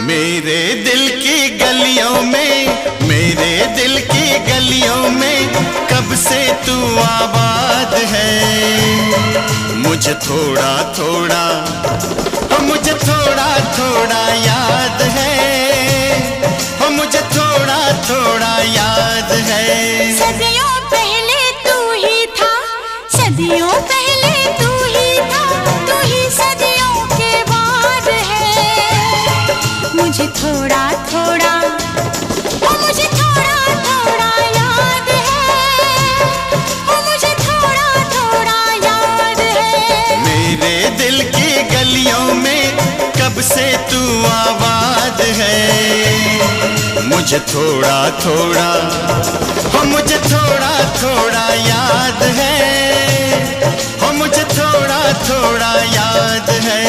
मेरे दिल की गलियों में, मेरे दिल की गलियों में कब से तू आबाद है। मुझे थोड़ा थोड़ा, मुझे थोड़ा थोड़ा याद है, मुझे थोड़ा थोड़ा याद है। सदियों पहले तू ही था, सदियों पहले तू ही था, तू ही सदियों के बाद है। मुझे थोड़ा थोड़ा, मुझे थोड़ा थोड़ा याद है, मुझे थोड़ा थोड़ा याद है। मेरे दिल की गलियों में कब से तू आबाद है। मुझे थोड़ा थोड़ा, मुझे थोड़ा थोड़ा याद है, मुझे थोड़ा थोड़ा याद है।